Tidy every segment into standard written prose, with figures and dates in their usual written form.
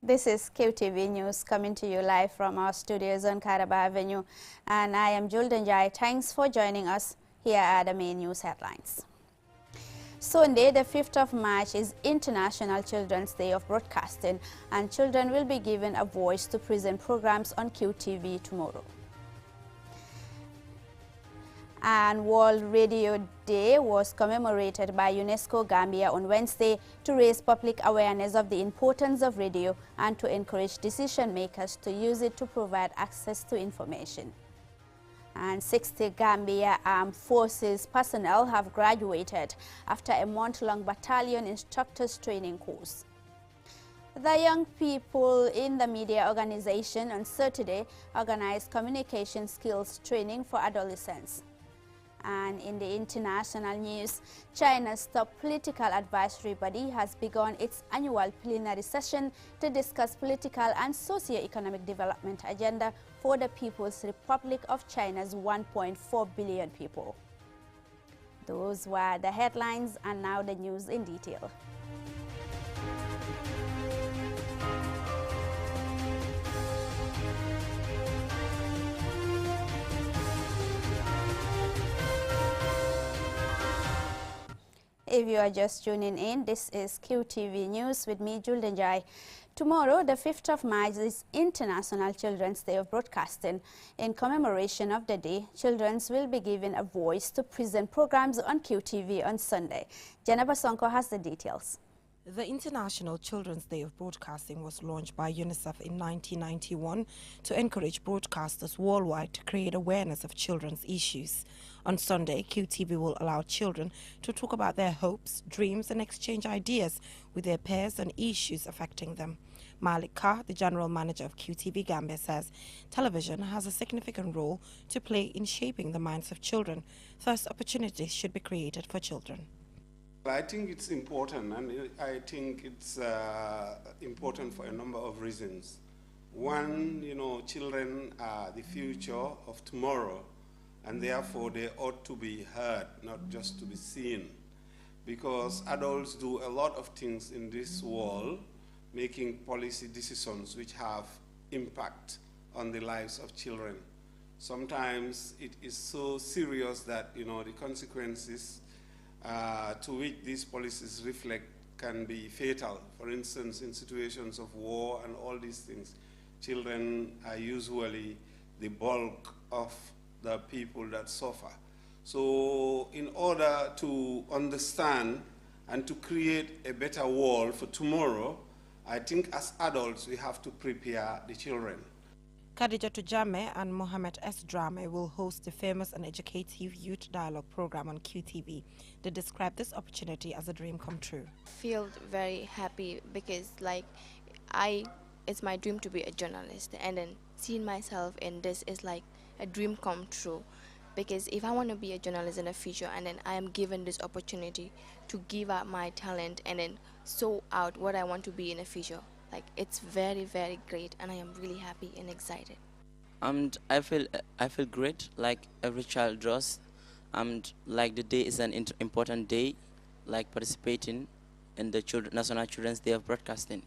This is QTV News coming to you live from our studios on Caraba Avenue, and I am Julden Jai. Thanks for joining us. Here are the main news headlines. Sunday, the 5th of March, is International Children's Day of Broadcasting, and children will be given a voice to present programs on QTV tomorrow. And World Radio Day was commemorated by UNESCO Gambia on Wednesday to raise public awareness of the importance of radio and to encourage decision makers to use it to provide access to information. And 60 Gambia Armed Forces personnel have graduated after a month-long battalion instructors training course. The young people in the media organization on Saturday organized communication skills training for adolescents. And in the international news, China's top political advisory body has begun its annual plenary session to discuss political and socio-economic development agenda for the People's Republic of China's 1.4 billion people. Those were the headlines, and now the news in detail. If you are just tuning in, this is QTV News with me, Julden Jai. Tomorrow, the 5th of March, is International Children's Day of Broadcasting. In commemoration of the day, children will be given a voice to present programs on QTV on Sunday. Jennifer Sonko has the details. The International Children's Day of Broadcasting was launched by UNICEF in 1991 to encourage broadcasters worldwide to create awareness of children's issues. On Sunday, QTV will allow children to talk about their hopes, dreams and exchange ideas with their peers on issues affecting them. Malik Kah, the General Manager of QTV Gambia, says television has a significant role to play in shaping the minds of children, thus opportunities should be created for children. I think it's important, and I think it's important for a number of reasons. One, children are the future of tomorrow, and therefore they ought to be heard, not just to be seen. Because adults do a lot of things in this world, making policy decisions which have impact on the lives of children. Sometimes it is so serious that, the consequences to which these policies reflect can be fatal. For instance, in situations of war and all these things, children are usually the bulk of the people that suffer. So in order to understand and to create a better world for tomorrow, I think as adults we have to prepare the children. Khadija Tujame and Mohamed S. Drame will host the famous and educative youth dialogue program on QTV. They describe this opportunity as a dream come true. I feel very happy because it's my dream to be a journalist, and then seeing myself in this is like a dream come true, because if I want to be a journalist in the future and then I am given this opportunity to give out my talent and then sow out what I want to be in the future, like it's very, very great, and I am really happy and excited. And I feel great, like every child does. And like the day is an important day, like participating in the National Children's Day of Broadcasting,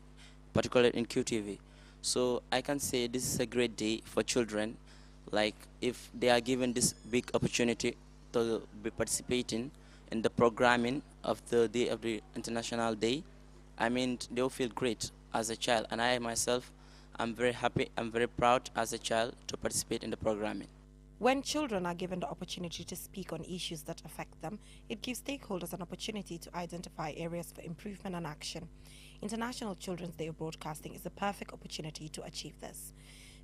particularly in QTV. So I can say this is a great day for children. Like if they are given this big opportunity to be participating in the programming of the day of the International Day, I mean they'll feel great as a child, and I myself am very happy, I'm very proud as a child to participate in the programming. When children are given the opportunity to speak on issues that affect them, it gives stakeholders an opportunity to identify areas for improvement and action. International Children's Day of Broadcasting is a perfect opportunity to achieve this.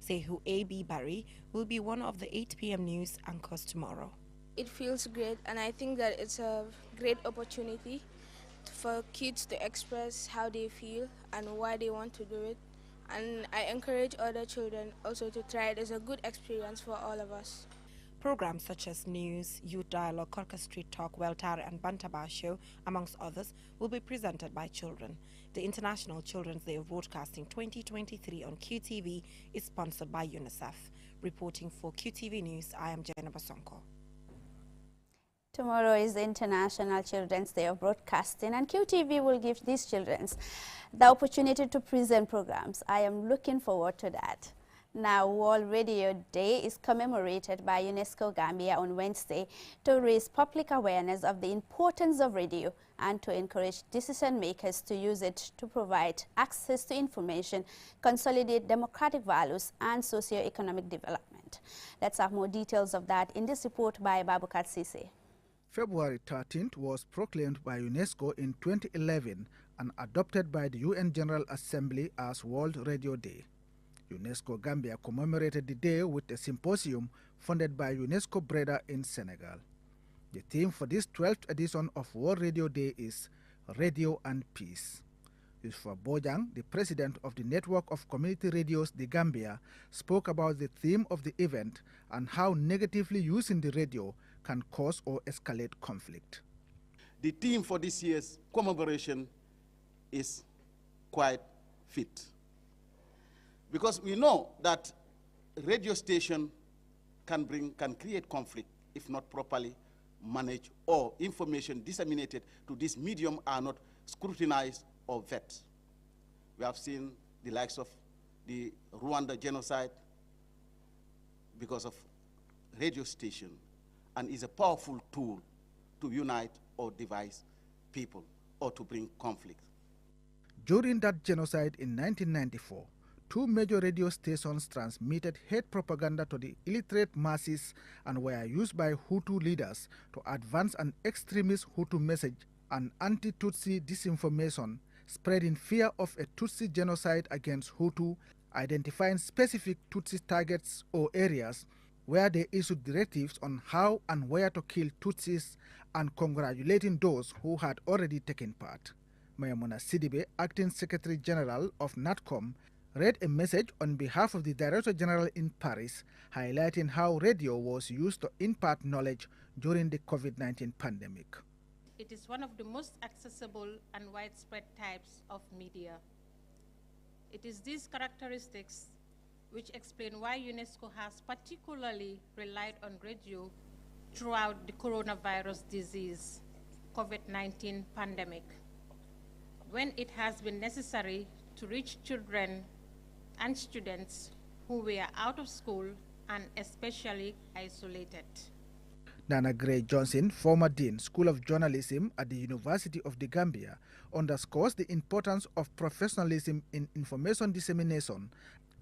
Sehu A.B. Barry will be one of the 8 p.m. news anchors tomorrow. It feels great, and I think that it's a great opportunity for kids to express how they feel and why they want to do it. And I encourage other children also to try it. It's a good experience for all of us. Programs such as News, Youth Dialogue, Korka Street Talk, Weltare and Bantaba Show, amongst others, will be presented by children. The International Children's Day of Broadcasting 2023 on QTV is sponsored by UNICEF. Reporting for QTV News, I am Jennifer Sonko. Tomorrow is the International Children's Day of Broadcasting, and QTV will give these children the opportunity to present programs. I am looking forward to that. Now, World Radio Day is commemorated by UNESCO Gambia on Wednesday to raise public awareness of the importance of radio and to encourage decision makers to use it to provide access to information, consolidate democratic values and socio-economic development. Let's have more details of that in this report by Babukar Sise. February 13th was proclaimed by UNESCO in 2011 and adopted by the UN General Assembly as World Radio Day. UNESCO Gambia commemorated the day with a symposium funded by UNESCO Breda in Senegal. The theme for this 12th edition of World Radio Day is Radio and Peace. Yusuf Bojang, the president of the Network of Community Radios, the Gambia, spoke about the theme of the event and how negatively using the radio can cause or escalate conflict. The theme for this year's commemoration is quite fit, because we know that radio station can create conflict if not properly managed or information disseminated to this medium are not scrutinized or vet. We have seen the likes of the Rwanda genocide because of radio station, and is a powerful tool to unite or divide people or to bring conflict. During that genocide in 1994, two major radio stations transmitted hate propaganda to the illiterate masses and were used by Hutu leaders to advance an extremist Hutu message and anti-Tutsi disinformation, spreading fear of a Tutsi genocide against Hutu, identifying specific Tutsi targets or areas where they issued directives on how and where to kill Tutsis, and congratulating those who had already taken part. Mayamuna Sidibe, Acting Secretary General of NATCOM, read a message on behalf of the Director General in Paris, highlighting how radio was used to impart knowledge during the COVID-19 pandemic. It is one of the most accessible and widespread types of media. It is these characteristics which explain why UNESCO has particularly relied on radio throughout the coronavirus disease, COVID-19 pandemic, when it has been necessary to reach children and students who were out of school and especially isolated. Nana Gray Johnson, former Dean, School of Journalism at the University of the Gambia, underscores the importance of professionalism in information dissemination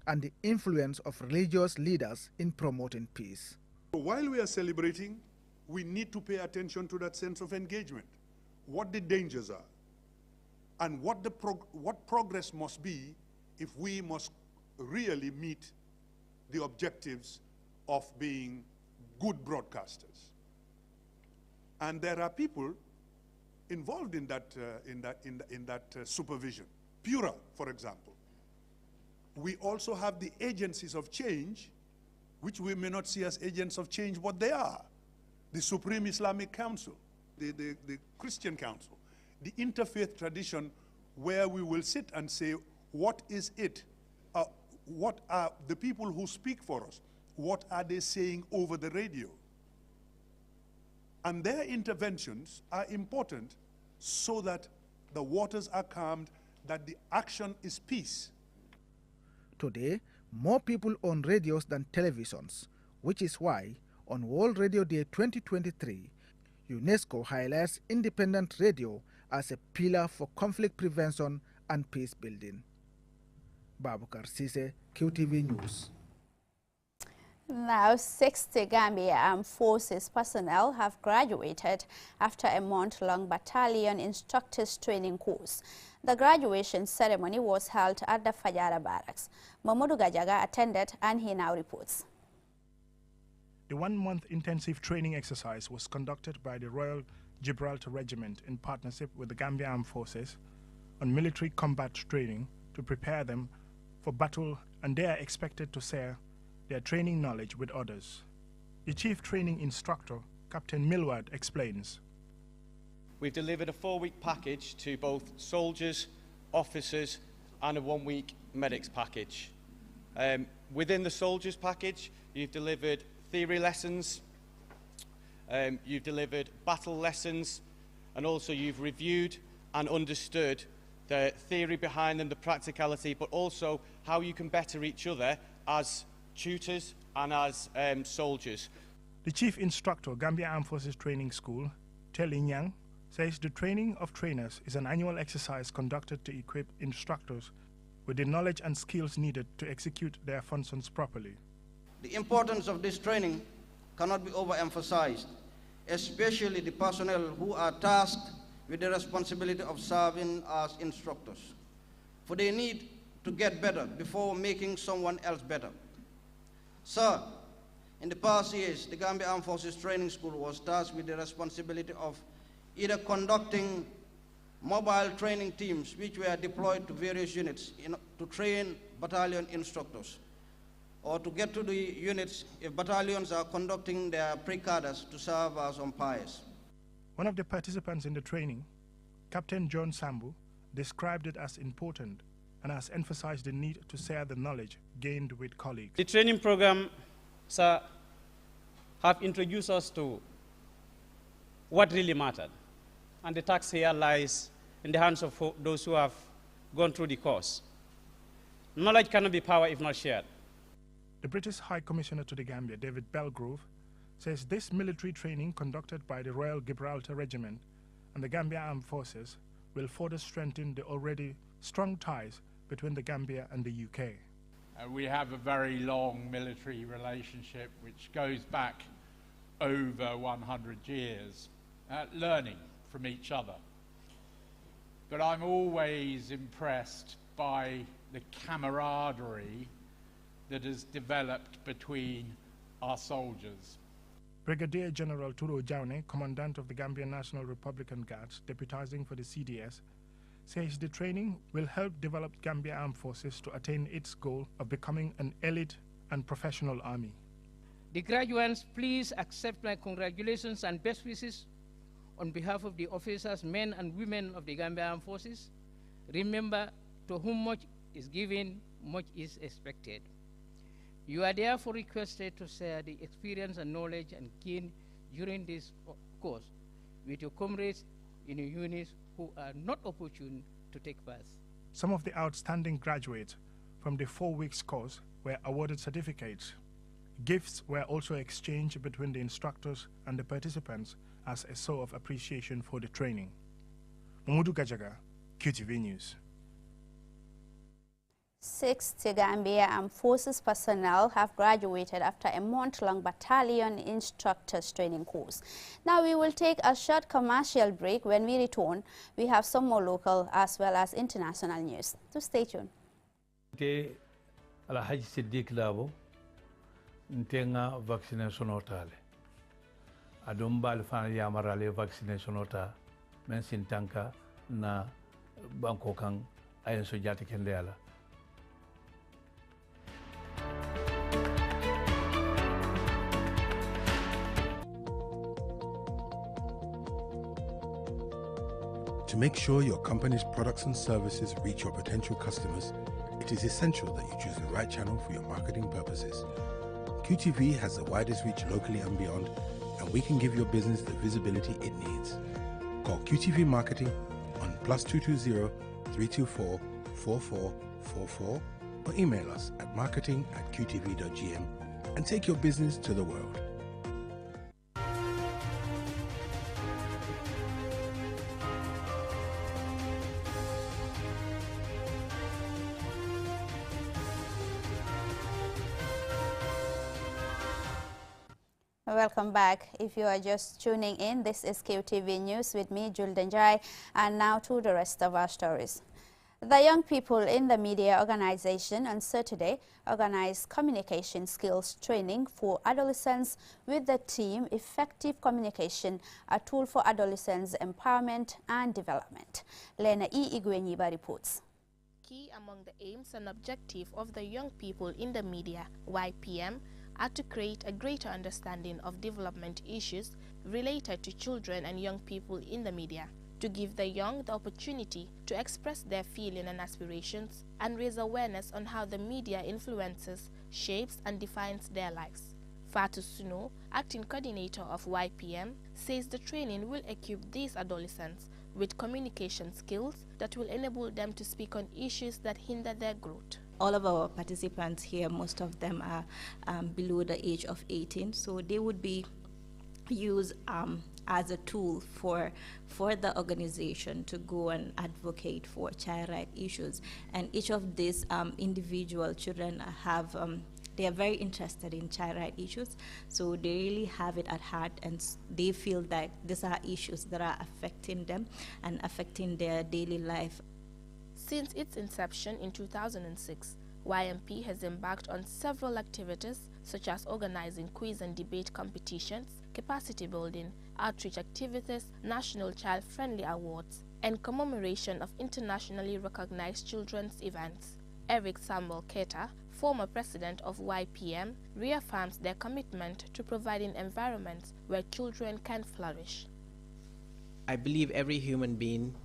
and the influence of religious leaders in promoting peace. While we are celebrating, we need to pay attention to that sense of engagement, what the dangers are, and what progress must be if we must really meet the objectives of being good broadcasters. And there are people involved in that supervision. Pura, for example. We also have the agencies of change, which we may not see as agents of change, but they are. The Supreme Islamic Council, the Christian Council, the interfaith tradition, where we will sit and say, what is it? What are the people who speak for us? What are they saying over the radio? And their interventions are important so that the waters are calmed, that the action is peace. Today, more people own radios than televisions, which is why, on World Radio Day 2023, UNESCO highlights independent radio as a pillar for conflict prevention and peace building. Babukar Sise, QTV News. Now, 60 Gambia Armed Forces personnel have graduated after a month-long battalion instructors training course. The graduation ceremony was held at the Fajara Barracks. Mamadou Gajaga attended and he now reports. The one-month intensive training exercise was conducted by the Royal Gibraltar Regiment in partnership with the Gambia Armed Forces on military combat training to prepare them for battle, and they are expected to share their training knowledge with others. The Chief Training Instructor, Captain Millward, explains. We've delivered a 4-week package to both soldiers, officers, and a 1-week medics package. Within the soldiers package, you've delivered theory lessons, you've delivered battle lessons, and also you've reviewed and understood the theory behind them, the practicality, but also how you can better each other as tutors and as soldiers. The chief instructor, Gambia Armed Forces Training School, Telly Nyang, says the training of trainers is an annual exercise conducted to equip instructors with the knowledge and skills needed to execute their functions properly. The importance of this training cannot be overemphasized, especially the personnel who are tasked with the responsibility of serving as instructors, for they need to get better before making someone else better. Sir, in the past years, the Gambia Armed Forces Training School was tasked with the responsibility of either conducting mobile training teams which were deployed to various units to train battalion instructors, or to get to the units if battalions are conducting their pre-cadres to serve as umpires. One of the participants in the training, Captain John Sambu, described it as important and has emphasized the need to share the knowledge gained with colleagues. The training program, sir, have introduced us to what really mattered. And the task here lies in the hands of those who have gone through the course. Knowledge cannot be power if not shared. The British High Commissioner to the Gambia, David Belgrove, says this military training conducted by the Royal Gibraltar Regiment and the Gambia Armed Forces will further strengthen the already strong ties between the Gambia and the UK. We have a very long military relationship which goes back over 100 years, learning from each other. But I'm always impressed by the camaraderie that has developed between our soldiers. Brigadier General Turo Jaune, Commandant of the Gambian National Republican Guards, deputizing for the CDS, says the training will help develop Gambia Armed Forces to attain its goal of becoming an elite and professional army. The graduates, please accept my congratulations and best wishes on behalf of the officers, men and women of the Gambia Armed Forces. Remember, to whom much is given, much is expected. You are therefore requested to share the experience and knowledge and gain during this course with your comrades in your units who are not opportune to take part. Some of the outstanding graduates from the 4 weeks course were awarded certificates. Gifts were also exchanged between the instructors and the participants as a show of appreciation for the training. Mamudu Gajaga, QTV News. 60 Gambia Armed Forces personnel have graduated after a month-long battalion instructors training course. Now we will take a short commercial break. When we return, we have some more local as well as international news. So stay tuned. Alhaji Siddiq Labo ntenga vaccination otale adum bal fan yamarale vaccination ota men sin tanka na banko kan ayen so jati ken leala. To make sure your company's products and services reach your potential customers, it is essential that you choose the right channel for your marketing purposes. QTV has the widest reach locally and beyond, and we can give your business the visibility it needs. Call QTV Marketing on +220 324 4444 or email us at marketing@qtv.gm and take your business to the world. Welcome back. If you are just tuning in, this is QTV News with me, Jul Denjai, and now to the rest of our stories. The Young People in the Media organization on Saturday organized communication skills training for adolescents with the theme Effective Communication, a tool for adolescents' empowerment and development. Lena E. Igwenyiba reports. Key among the aims and objective of the Young People in the Media, YPM, are to create a greater understanding of development issues related to children and young people in the media, to give the young the opportunity to express their feelings and aspirations, and raise awareness on how the media influences, shapes, and defines their lives. Fatu Suno, acting coordinator of YPM, says the training will equip these adolescents with communication skills that will enable them to speak on issues that hinder their growth. All of our participants here, most of them are below the age of 18, so they would be used as a tool for the organization to go and advocate for child rights issues. And each of these individual children have they are very interested in child rights issues, so they really have it at heart, and they feel that these are issues that are affecting them and affecting their daily life. Since its inception in 2006, YMP has embarked on several activities such as organizing quiz and debate competitions, capacity building, outreach activities, national child-friendly awards, and commemoration of internationally recognized children's events. Eric Samuel Keta, former president of YPM, reaffirms their commitment to providing environments where children can flourish. I believe every human being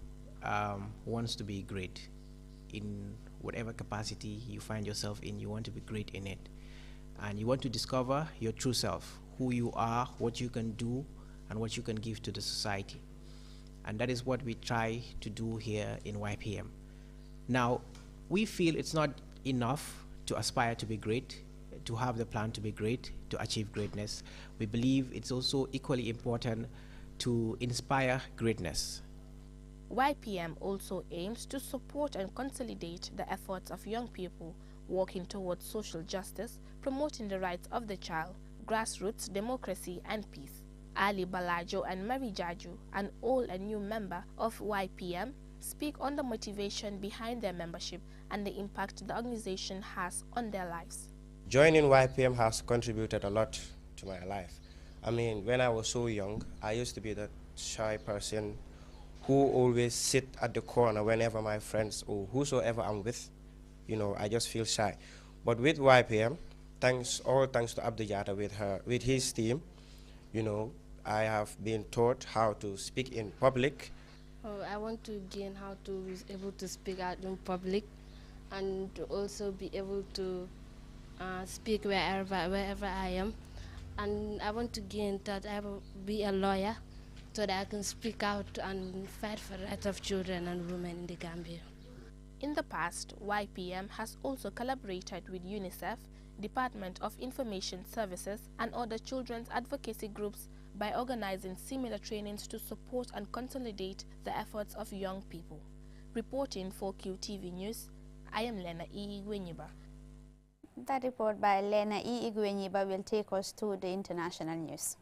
wants to be great. In whatever capacity you find yourself in, you want to be great in it. And you want to discover your true self, who you are, what you can do, and what you can give to the society. And that is what we try to do here in YPM. Now, we feel it's not enough to aspire to be great, to have the plan to be great, to achieve greatness. We believe it's also equally important to inspire greatness. YPM also aims to support and consolidate the efforts of young people working towards social justice, promoting the rights of the child, grassroots democracy and peace. Ali Balajo and Mary Jaju, an old and new member of YPM, speak on the motivation behind their membership and the impact the organization has on their lives. Joining YPM has contributed a lot to my life. I mean, when I was so young, I used to be that shy person who always sit at the corner whenever my friends or whosoever I'm with, you know, I just feel shy. But with YPM, all thanks to Abdujata with his team, you know, I have been taught how to speak in public. I want to gain how to be able to speak out in public, and to also be able to speak wherever I am. And I want to gain that I will be a lawyer so that I can speak out and fight for the rights of children and women in the Gambia. In the past, YPM has also collaborated with UNICEF, Department of Information Services, and other children's advocacy groups by organizing similar trainings to support and consolidate the efforts of young people. Reporting for QTV News, I am Lena E. Igwenyiba. That report by Lena E. Igwenyiba will take us to the international news.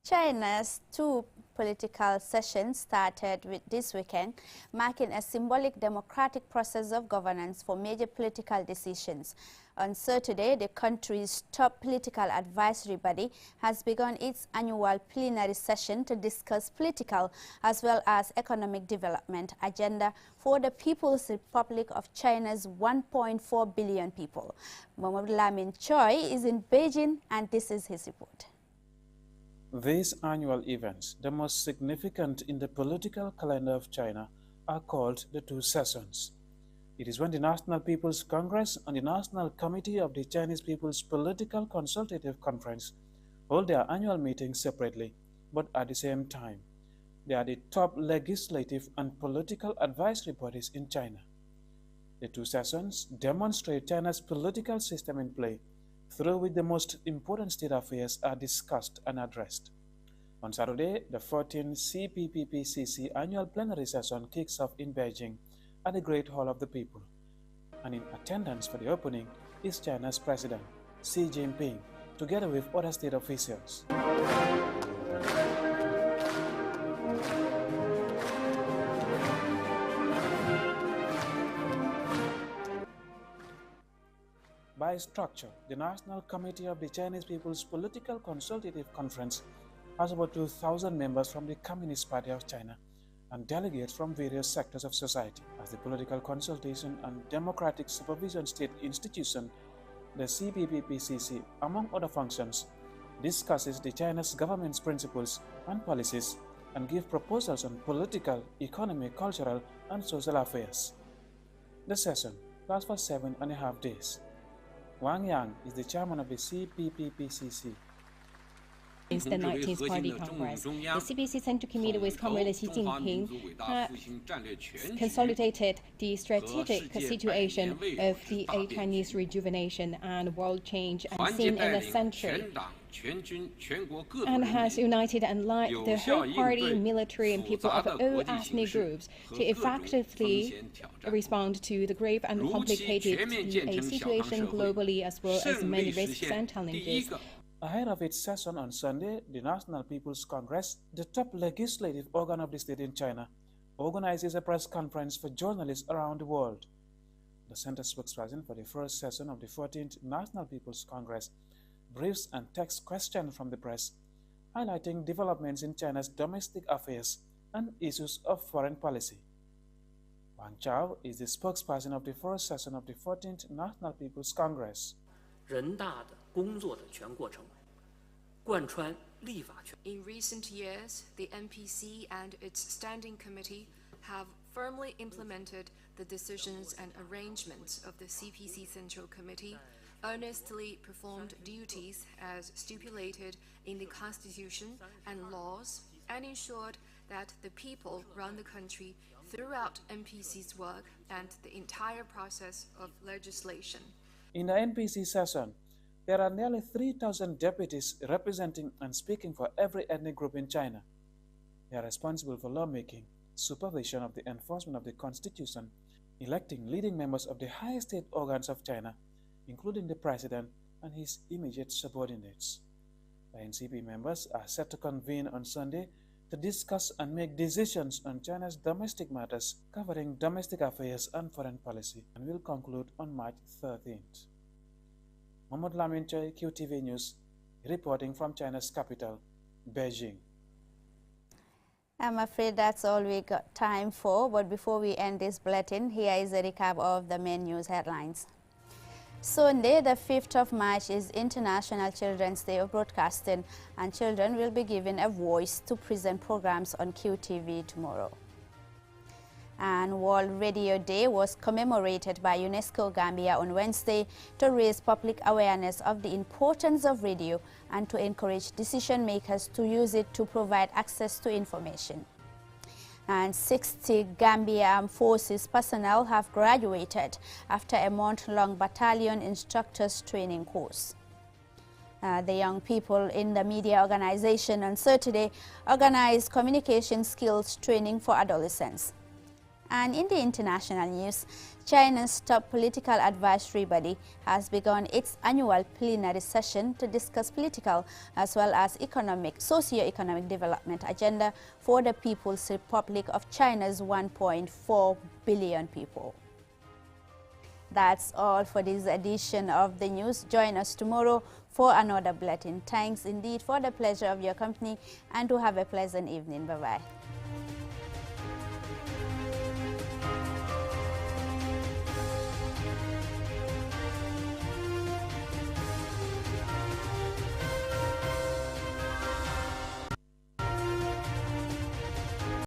China's two political sessions started this weekend, marking a symbolic democratic process of governance for major political decisions. On Saturday, the country's top political advisory body has begun its annual plenary session to discuss political as well as economic development agenda for the People's Republic of China's 1.4 billion people. Mohamed Lamin Choi is in Beijing, and this is his report. These annual events, the most significant in the political calendar of China, are called the two sessions. It is when the National People's Congress and the National Committee of the Chinese People's Political Consultative Conference hold their annual meetings separately, but at the same time. They are the top legislative and political advisory bodies in China. The two sessions demonstrate China's political system in play, through which the most important state affairs are discussed and addressed. On Saturday, the 14th CPPPCC annual plenary session kicks off in Beijing at the Great Hall of the People. And in attendance for the opening is China's President, Xi Jinping, together with other state officials. By structure, the National Committee of the Chinese People's Political Consultative Conference has about 2,000 members from the Communist Party of China and delegates from various sectors of society. As the Political Consultation and Democratic Supervision State Institution, the CPPPCC, among other functions, discusses the China's government's principles and policies and gives proposals on political, economic, cultural, and social affairs. The session lasts for 7.5 days. Wang Yang is the chairman of the CPPPCC. Since the 19th Party Congress, the CPC Central Committee with Comrade Xi Jinping consolidated the strategic situation of the Chinese rejuvenation and world change and seen in the century, and has united and led the whole party, military and people of all ethnic groups to effectively respond to the grave and complicated situation globally as well as many risks and challenges. Ahead of its session on Sunday, the National People's Congress, the top legislative organ of the state in China, organizes a press conference for journalists around the world. The center spokesperson for the first session of the 14th National People's Congress briefs and takes questions from the press, highlighting developments in China's domestic affairs and issues of foreign policy. Wang Chao is the spokesperson of the first session of the 14th National People's Congress. In recent years, the NPC and its standing committee have firmly implemented the decisions and arrangements of the CPC Central Committee, earnestly performed duties as stipulated in the Constitution and laws, and ensured that the people run the country throughout NPC's work and the entire process of legislation. In the NPC session, there are nearly 3,000 deputies representing and speaking for every ethnic group in China. They are responsible for lawmaking, supervision of the enforcement of the Constitution, electing leading members of the highest state organs of China, including the president and his immediate subordinates. The NCP members are set to convene on Sunday to discuss and make decisions on China's domestic matters covering domestic affairs and foreign policy, and will conclude on March 13th. Mohamed Lamin Choi, QTV News, reporting from China's capital, Beijing. I'm afraid that's all we got time for, but before we end this bulletin, here is a recap of the main news headlines. Sunday, the 5th of March, is International Children's Day of Broadcasting, and children will be given a voice to present programs on QTV tomorrow. And World Radio Day was commemorated by UNESCO Gambia on Wednesday to raise public awareness of the importance of radio and to encourage decision makers to use it to provide access to information. And 60 Gambia Armed Forces personnel have graduated after a month-long battalion instructors training course. The young people in the media organization on Saturday organized communication skills training for adolescents. And in the international news, China's top political advisory body has begun its annual plenary session to discuss political as well as socio-economic development agenda for the People's Republic of China's 1.4 billion people. That's all for this edition of the news. Join us tomorrow for another bulletin. Thanks indeed for the pleasure of your company, and to have a pleasant evening. Bye-bye.